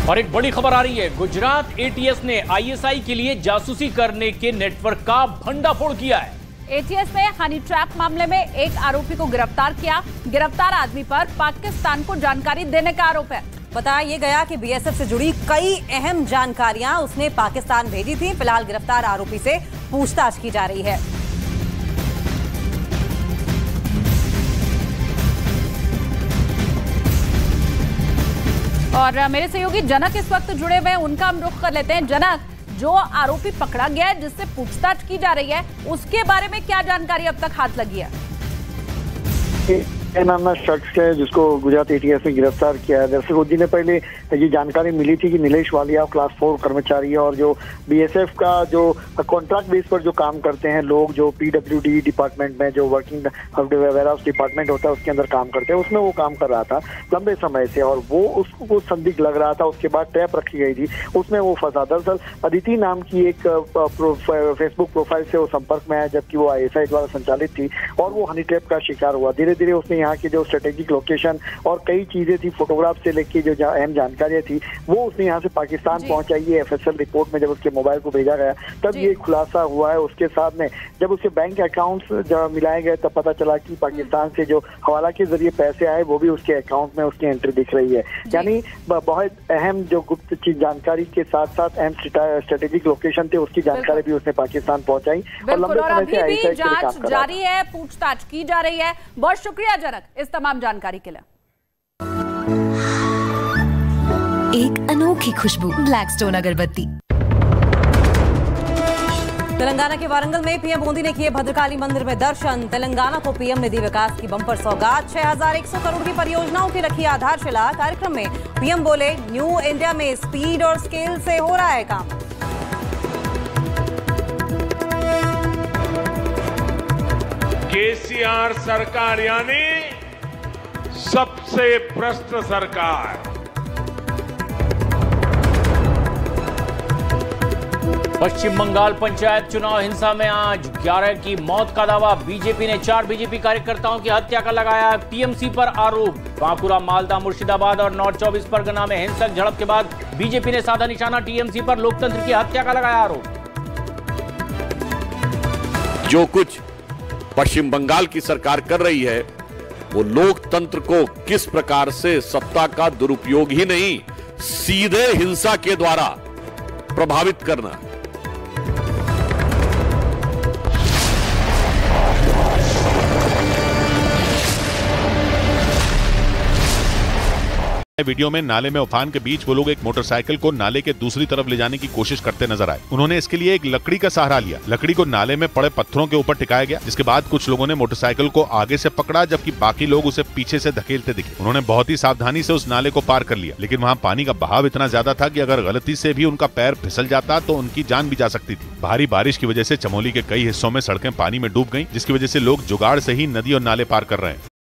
और एक बड़ी खबर आ रही है, गुजरात एटीएस ने आईएसआई के लिए जासूसी करने के नेटवर्क का भंडाफोड़ किया है। एटीएस ने हनी ट्रैप मामले में एक आरोपी को गिरफ्तार किया। गिरफ्तार आदमी पर पाकिस्तान को जानकारी देने का आरोप है। बताया गया कि बीएसएफ से जुड़ी कई अहम जानकारियां उसने पाकिस्तान भेजी थी। फिलहाल गिरफ्तार आरोपी से पूछताछ की जा रही है। और मेरे सहयोगी जनक इस वक्त जुड़े हुए हैं, उनका हम रुख कर लेते हैं। जनक, जो आरोपी पकड़ा गया है, जिससे पूछताछ की जा रही है, उसके बारे में क्या जानकारी अब तक हाथ लगी है? नामना शख्स है जिसको गुजरात एटीएस ने गिरफ्तार किया है। दरअसल कुछ दिन पहले ये जानकारी मिली थी कि नीलेश वालिया क्लास 4 कर्मचारी है और जो बीएसएफ का जो कॉन्ट्रैक्ट बेस पर जो काम करते हैं लोग, जो पीडब्ल्यूडी डिपार्टमेंट में जो वर्किंग वेयरहाउस डिपार्टमेंट होता है उसके अंदर काम करते हैं, उसमें वो काम कर रहा था लंबे समय से और वो उसको संदिग्ध लग रहा था। उसके बाद टैप रखी गई थी, उसमें वो फंसा। दरअसल अदिति नाम की एक फेसबुक प्रोफाइल से वो संपर्क में आया जबकि वो आईएसआई द्वारा संचालित थी और वो हनी ट्रैप का शिकार हुआ। धीरे धीरे उसने यहाँ की जो स्ट्रेटेजिक लोकेशन और कई चीजें थी, फोटोग्राफ से लेके जो अहम जानकारियां थी, वो उसने यहाँ से पाकिस्तान पहुंचाई है। एफएसएल रिपोर्ट में जब उसके मोबाइल को भेजा गया तब ये खुलासा हुआ है। उसके साथ में जब उसके बैंक अकाउंट्स जब मिलाए गए तब पता चला कि पाकिस्तान से जो हवाला के जरिए पैसे आए वो भी उसके अकाउंट में उसकी एंट्री दिख रही है। यानी बहुत अहम जो गुप्त चीज जानकारी के साथ साथ अहम स्ट्रेटेजिक लोकेशन थे उसकी जानकारी भी उसने पाकिस्तान पहुंचाई और लंबे समय से आईएसआई के लिए काम कर रहा जारी है, पूछताछ की जा रही है। बहुत शुक्रिया जनक इस तमाम जानकारी के लिए। एक अनोखी खुशबू ब्लैकस्टोन अगरबत्ती। तेलंगाना के वारंगल में पीएम मोदी ने किए भद्रकाली मंदिर में दर्शन। तेलंगाना को पीएम ने दी विकास की बम्पर सौगात। 6100 करोड़ की परियोजनाओं की रखी आधारशिला। कार्यक्रम में पीएम बोले, न्यू इंडिया में स्पीड और स्केल से हो रहा है काम। केसीआर सरकार यानी सबसे भ्रष्ट सरकार। पश्चिम बंगाल पंचायत चुनाव हिंसा में आज 11 की मौत का दावा। बीजेपी ने 4 बीजेपी कार्यकर्ताओं की हत्या का लगाया टीएमसी पर आरोप। बांकुरा, मालदा, मुर्शिदाबाद और नॉर्थ 24 परगना में हिंसक झड़प के बाद बीजेपी ने साधा निशाना टीएमसी पर। लोकतंत्र की हत्या का लगाया आरोप। जो कुछ पश्चिम बंगाल की सरकार कर रही है वो लोकतंत्र को किस प्रकार से सत्ता का दुरुपयोग ही नहीं, सीधे हिंसा के द्वारा प्रभावित करना। वीडियो में नाले में उफान के बीच वो लोग एक मोटरसाइकिल को नाले के दूसरी तरफ ले जाने की कोशिश करते नजर आए। उन्होंने इसके लिए एक लकड़ी का सहारा लिया। लकड़ी को नाले में पड़े पत्थरों के ऊपर टिकाया गया, जिसके बाद कुछ लोगों ने मोटरसाइकिल को आगे से पकड़ा जबकि बाकी लोग उसे पीछे से धकेलते दिखे। उन्होंने बहुत ही सावधानी से उस नाले को पार कर लिया, लेकिन वहाँ पानी का बहाव इतना ज्यादा था कि अगर गलती से भी उनका पैर फिसल जाता तो उनकी जान भी जा सकती थी। भारी बारिश की वजह से चमोली के कई हिस्सों में सड़कें पानी में डूब गयी, जिसकी वजह से लोग जुगाड़ से ही नदी और नाले पार कर रहे हैं।